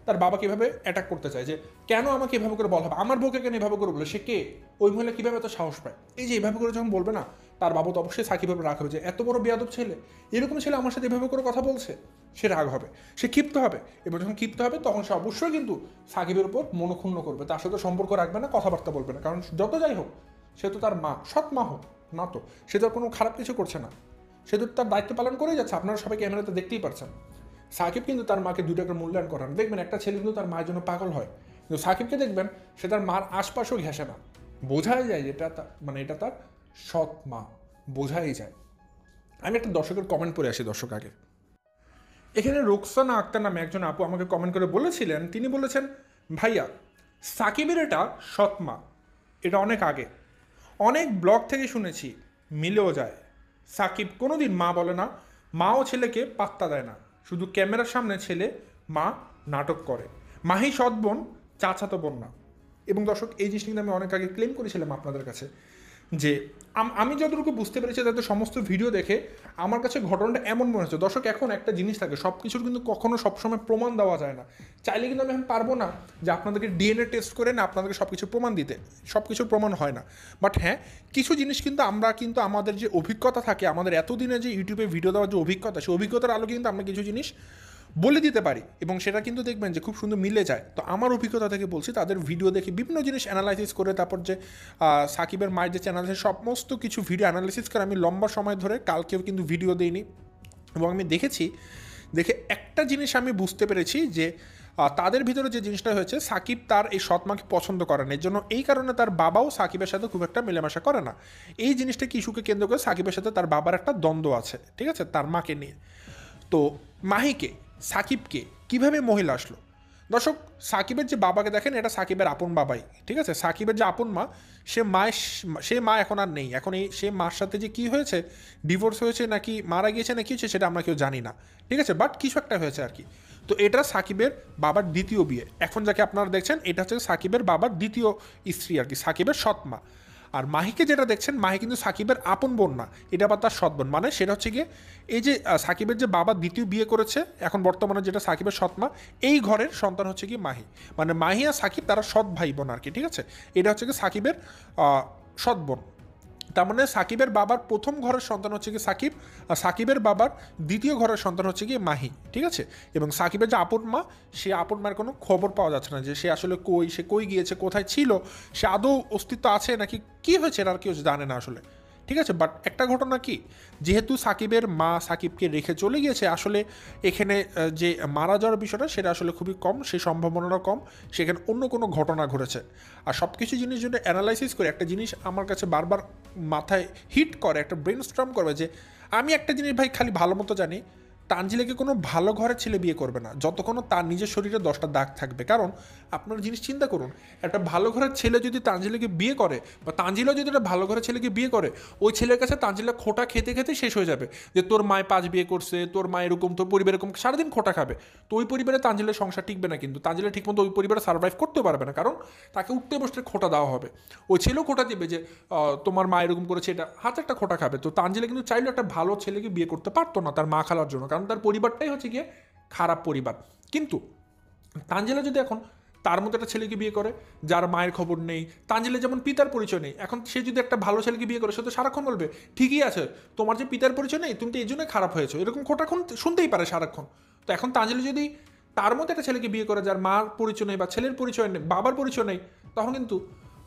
তার বাবাকে এভাবে অ্যাটাক করতে চায় যে কেন আমাকে এভাবে করে বলা হবে, আমার বউকে কেন এভাবে করে বলে, সে কে, ওই মহিলা কীভাবে এত সাহস পায়। এই যে এভাবে করে যখন বলবে না, তার বাবা তো অবশ্যই সাকিবের রাগ হবে যে এত বড় বেয়াদব ছেলে, এরকম ছেলে আমার সাথে এভাবে করে কথা বলছে, সে রাগ হবে, সে ক্ষিপ্ত হবে। এবার যখন ক্ষিপ্ত হবে তখন সে অবশ্যই কিন্তু সাকিবের উপর মনোক্ষুণ্ণ করবে, তার সাথে সম্পর্ক রাখবে না, কথাবার্তা বলবে না। কারণ যত যাই হোক সে তো তার মা, সৎ মা হোক না, তো সে তো কোনো খারাপ কিছু করছে না, সে তো তার দায়িত্ব পালন করেই যাচ্ছে। আপনারা সবাই ক্যামেরাতে দেখতেই পারছেন। সাকিব কিন্তু তার মাকে 2 টাকার মূল্যায়ন করেন। দেখবেন একটা ছেলে কিন্তু তার মায়ের জন্য পাগল হয়, কিন্তু সাকিবকে দেখবেন সে তার মার আশপাশেও ঘেঁষে না, বোঝাই যায় যে এটা তার সৎ মা, বোঝাই যায়। আমি একটা দর্শকের কমেন্ট পড়ে আসি দর্শক আগে। এখানে রোকসানা আক্তার নামে একজন আপু আমাকে কমেন্ট করে বলেছিলেন, তিনি বলেছেন, ভাইয়া সাকিবের এটা সৎ মা, এটা অনেক আগে অনেক ব্লগ থেকে শুনেছি, মিলেও যায়। সাকিব কোনোদিন মা বলে না, মাও ছেলেকে পাত্তা দেয় না, শুধু ক্যামেরার সামনে ছেলে মা নাটক করে। মাহি সৎ বোন, চাচাতো বোন না। এবং দর্শক এই জিনিসটা কিন্তু আমি অনেক আগে ক্লেম করেছিলাম আপনাদের কাছে, যে আমি যতটুকু বুঝতে পেরেছি তাদের সমস্ত ভিডিও দেখে আমার কাছে ঘটনাটা এমন মনে হচ্ছে। দর্শক এখন একটা জিনিস থাকে, সব কিছুর কিন্তু কখনো সবসময় প্রমাণ দেওয়া যায় না। চাইলে কিন্তু আমি এখন পারবো না যে আপনাদেরকে ডিএনএ টেস্ট করে না আপনাদেরকে সব কিছু প্রমাণ দিতে, সব কিছুর প্রমাণ হয় না। বাট হ্যাঁ, কিছু জিনিস কিন্তু আমরা কিন্তু আমাদের যে অভিজ্ঞতা থাকে, আমাদের এতদিনে যে ইউটিউবে ভিডিও দেওয়ার যে অভিজ্ঞতা, সেই অভিজ্ঞতার আলোকে কিন্তু আমরা কিছু জিনিস বলে দিতে পারি, এবং সেটা কিন্তু দেখবেন যে খুব সুন্দর মিলে যায়। তো আমার অভিজ্ঞতা থেকে বলছি, তাদের ভিডিও দেখে বিভিন্ন জিনিস অ্যানালাইসিস করে, তারপর যে সাকিবের মায়ের যে চ্যানেল আছে সমস্ত কিছু ভিডিও অ্যানালাইসিস করে আমি লম্বা সময় ধরে কালকেও কিন্তু ভিডিও দিইনি, এবং আমি দেখে একটা জিনিস আমি বুঝতে পেরেছি যে তাদের ভিতরে যে জিনিসটা হয়েছে, সাকিব তার এই সৎমাকে পছন্দ করে না, এর জন্য এই কারণে তার বাবাও সাকিবের সাথে খুব একটা মেলামেশা করে না। এই জিনিসটা কি ইস্যুকে কেন্দ্র করে সাকিবের সাথে তার বাবার একটা দ্বন্দ্ব আছে, ঠিক আছে, তার মাকে নিয়ে। তো মাহিকে, সাকিবকে কিভাবে মহিলা আসলো? দর্শক, সাকিবের যে বাবাকে দেখেন, এটা সাকিবের আপন বাবাই, ঠিক আছে। সাকিবের যে আপন মা, সে মা এখন আর নেই। এখন সে মার সাথে যে কী হয়েছে, ডিভোর্স হয়েছে নাকি মারা গিয়েছে না কী হয়েছে, সেটা আমরা কেউ জানি না, ঠিক আছে, বাট কিছু একটা হয়েছে আর কি। তো এটা সাকিবের বাবার দ্বিতীয় বিয়ে। এখন যাকে আপনারা দেখছেন, এটা হচ্ছে সাকিবের বাবার দ্বিতীয় স্ত্রী আর কি, সাকিবের সৎ মা। আর মাহিকে যেটা দেখছেন, মাহি কিন্তু সাকিবের আপন বোন না, এটা আবার তার সৎ বোন। মানে সেটা হচ্ছে গিয়ে এই যে সাকিবের যে বাবা দ্বিতীয় বিয়ে করেছে, এখন বর্তমানে যেটা সাকিবের সৎ মা, এই ঘরের সন্তান হচ্ছে কি মাহি। মানে মাহি আর সাকিব তারা সৎ ভাই বোন আর কি, ঠিক আছে। এটা হচ্ছে কি সাকিবের সৎ বোন। তার মানে সাকিবের বাবার প্রথম ঘরের সন্তান হচ্ছে কি সাকিব, আর সাকিবের বাবার দ্বিতীয় ঘরের সন্তান হচ্ছে কি মাহি, ঠিক আছে। এবং সাকিবের যে আপন মা, সে আপন মায়ের কোনো খবর পাওয়া যাচ্ছে না, যে সে আসলে সে কই গিয়েছে, কোথায় ছিল, সে আদৌ অস্তিত্ব আছে নাকি কী হয়েছে, আর কেউ জানে না আসলে, ঠিক আছে। বাট একটা ঘটনা কি, যেহেতু সাকিবের মা সাকিবকে রেখে চলে গিয়েছে, আসলে এখানে যে মারা যাওয়ার বিষয়টা সেটা আসলে খুবই কম, সেই সম্ভাবনাটা কম, সেখানে অন্য কোনো ঘটনা ঘটেছে। আর সব কিছু জিনিস যদি অ্যানালাইসিস করে, একটা জিনিস আমার কাছে বারবার মাথায় হিট করে, একটা ব্রেন স্ট্রম করবে, যে আমি একটা জিনিস ভাই খালি ভালো মতো জানি, তানজিলাকে কোনো ভালো ঘরের ছেলে বিয়ে করবে না যতক্ষণ তার নিজের শরীরে 10টা দাগ থাকবে। কারণ আপনার জিনিস চিন্তা করুন, একটা ভালো ঘরের ছেলে যদি তানজিলাকে বিয়ে করে, বা তানজিলা যদি একটা ভালো ঘরের ছেলেকে বিয়ে করে, ওই ছেলের কাছে তানজিলা খোটা খেতে খেতে শেষ হয়ে যাবে, যে তোর মায় 5 বিয়ে করছে, তোর মা এরকম, তোর পরিবার এরকম, সারাদিন খোটা খাবে। তো ওই পরিবারে তানজিলার সংসার টিকবে না, কিন্তু তানজিলা ঠিকমতো ওই পরিবারে সার্ভাইভ করতে পারবে না, কারণ তাকে উঠতে বসতে খোটা দেওয়া হবে। ওই ছেলেও খোটা দিবে যে তোমার মা এরকম করেছে, এটা হাতে একটা খোটা খাবে। তো তানজিলা কিন্তু চাইলেও একটা ভালো ছেলেকে বিয়ে করতে পারতো না তার মা খালার জন্য, কারণ তার পরিবারটাই হচ্ছে গিয়ে খারাপ পরিবার। কিন্তু তানজিলা যদি এখন তার মতো একটা ছেলেকে বিয়ে করে যার মায়ের খবর নেই, তানজিলা যেমন পিতার পরিচয় নেই, এখন সে যদি একটা ভালো ছেলেকে বিয়ে করে, সে তো সারাক্ষণ বলবে ঠিকই আছে, তোমার যে পিতার পরিচয় নেই, তুমি তো এই জন্যই খারাপ হয়েছো, এরকম খোটাক্ষণ শুনতেই পারে সারাক্ষণ। তো এখন তানজিলা যদি তার মতো একটা ছেলেকে বিয়ে করে যার মার পরিচয় নেই, বা ছেলের পরিচয় নেই, বাবার পরিচয় নেই, তখন কিন্তু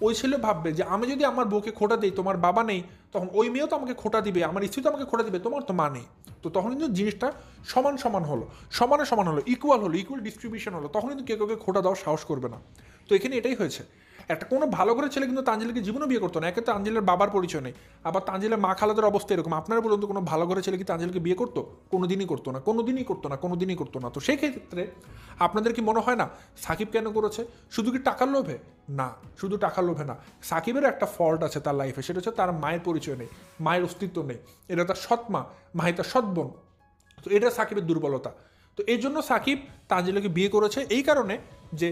ওই ছেলে ভাববে যে আমি যদি আমার বউকে খোটা দিই, তোমার বাবা নেই, তখন ওই মেয়েও তো আমাকে খোটা দিবে, আমার স্ত্রী তো আমাকে খোটা দিবে, তোমার তো মা নেই। তো তখন কিন্তু জিনিসটা সমান হলো, সমান হলো, ইকুয়াল ডিস্ট্রিবিউশন হলো, তখন কিন্তু কেউ খোটা দেওয়ার সাহস করবে না। তো এখানে এটাই হয়েছে। একটা কোনো ভালো করে ছেলে কিন্তু তানজিলাকে জীবনও বিয়ে করতো না, একে তানজিলার বাবার পরিচয় নেই, আবার তানজিলার মা খালাদের অবস্থা এরকম। আপনারা বলুন তো, কোনো ভালো করে ছেলে কি তানজিলাকে বিয়ে করতো? কোনোদিনই করতো না। তো সেই ক্ষেত্রে আপনাদের কি মনে হয় না সাকিব কেন করেছে? শুধু কি টাকার লোভে? না, শুধু টাকার লোভে না, সাকিবের একটা ফল্ট আছে তার লাইফে, সেটা হচ্ছে তার মায়ের পরিচয় নেই, মায়ের অস্তিত্ব নেই, এটা তার সৎ মা, মাহি তার সৎ বোন। তো এটা সাকিবের দুর্বলতা। তো এই জন্য সাকিব তানজিলাকে বিয়ে করেছে, এই কারণে যে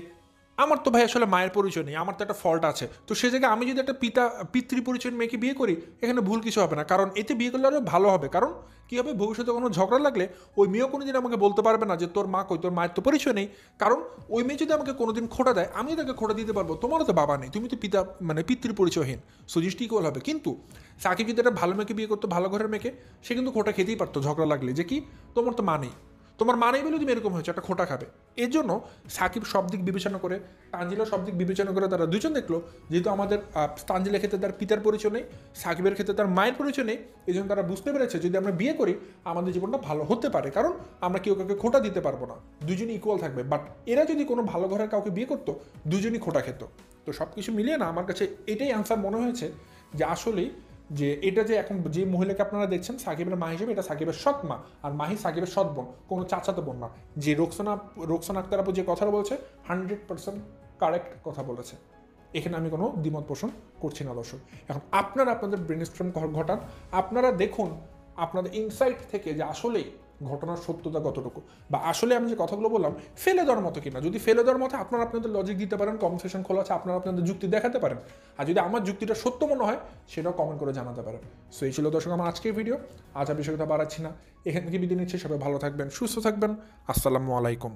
আমার তো ভাই আসলে মায়ের পরিচয় নেই, আমার তো একটা ফল্ট আছে। তো সে জায়গায় আমি যদি একটা পিতৃ পরিচয়ের মেয়েকে বিয়ে করি, এখানে ভুল কিছু হবে না, কারণ এতে বিয়ে করলে আরও ভালো হবে। কারণ কী হবে, ভবিষ্যতে কোনো ঝগড়া লাগলে ওই মেয়েও কোনো দিন আমাকে বলতে পারবে না যে তোর মা কই, তোর মায়ের তো পরিচয় নেই। কারণ ওই মেয়ে যদি আমাকে কোনোদিন খোটা দেয়, আমি তাকে খোটা দিতে পারবো, তোমারও তো বাবা নেই, তুমি তো পিতৃ পরিচয়হীন, সো জিনিসটি ইকুয়াল হবে। কিন্তু সাকিব যদি একটা ভালো মেয়েকে বিয়ে করতো, ভালো ঘরের মেয়েকে, সে কিন্তু খোটা খেতেই পারতো ঝগড়া লাগলে, যে কি তোমার তো মা নেই, তোমার মানেই বলে তুমি এরকম হয়েছে, একটা খোটা খাবে। এই জন্য সাকিব সব দিক বিবেচনা করে, তানজিলও সব দিক বিবেচনা করে তারা দুজন দেখলো যেহেতু আমাদের তানজিলের ক্ষেত্রে তার পিতার পরিচয় নেই, সাকিবের ক্ষেত্রে তার মায়ের পরিচয় নেই, এই জন্য তারা বুঝতে পেরেছে যদি আমরা বিয়ে করি আমাদের জীবনটা ভালো হতে পারে, কারণ আমরা কেউ কাউকে খোটা দিতে পারবো না, দুজনই ইকুয়াল থাকবে। বাট এরা যদি কোনো ভালো ঘরের কাউকে বিয়ে করতো দুজনই খোটা খেত। তো সব কিছু মিলিয়ে না আমার কাছে এটাই অ্যান্সার মনে হয়েছে যে আসলেই যে এটা যে এখন যে মহিলাকে আপনারা দেখছেন সাকিবের মা হিসেবে, এটা সাকিবের সৎ মা, আর মাহি সাকিবের সৎ বোন, কোনো চাচাতো বোন না। যে রোকসানা আক্তার আপু যে কথা বলছে 100% কারেক্ট কথা বলেছে, এখানে আমি কোনো দ্বিমত পোষণ করছি না দর্শক। এখন আপনারা আপনাদের ব্রেনস্টর্ম ঘটান, আপনারা দেখুন আপনাদের ইনসাইট থেকে যে আসলেই ঘটনার সত্যতা কতটুকু, বা আসলে আমি যে কথাগুলো বললাম ফেলে দেওয়ার মতো কিনা। যদি ফেলে দেওয়ার মতো আপনারা আপনাদের লজিক দিতে পারেন, কনভারসেশন খোলা আছে, আপনারা আপনাদের যুক্তি দেখাতে পারেন, আর যদি আমার যুক্তিটা সত্য মনে হয় সেটাও কমেন্ট করে জানাতে পারেন। সো এই ছিল দর্শক আমার আজকের ভিডিও, আজ আর বিষয়টা বাড়াচ্ছি না, এখান থেকে বিদায় নিচ্ছি। সবাই ভালো থাকবেন, সুস্থ থাকবেন, আসসালামু আলাইকুম।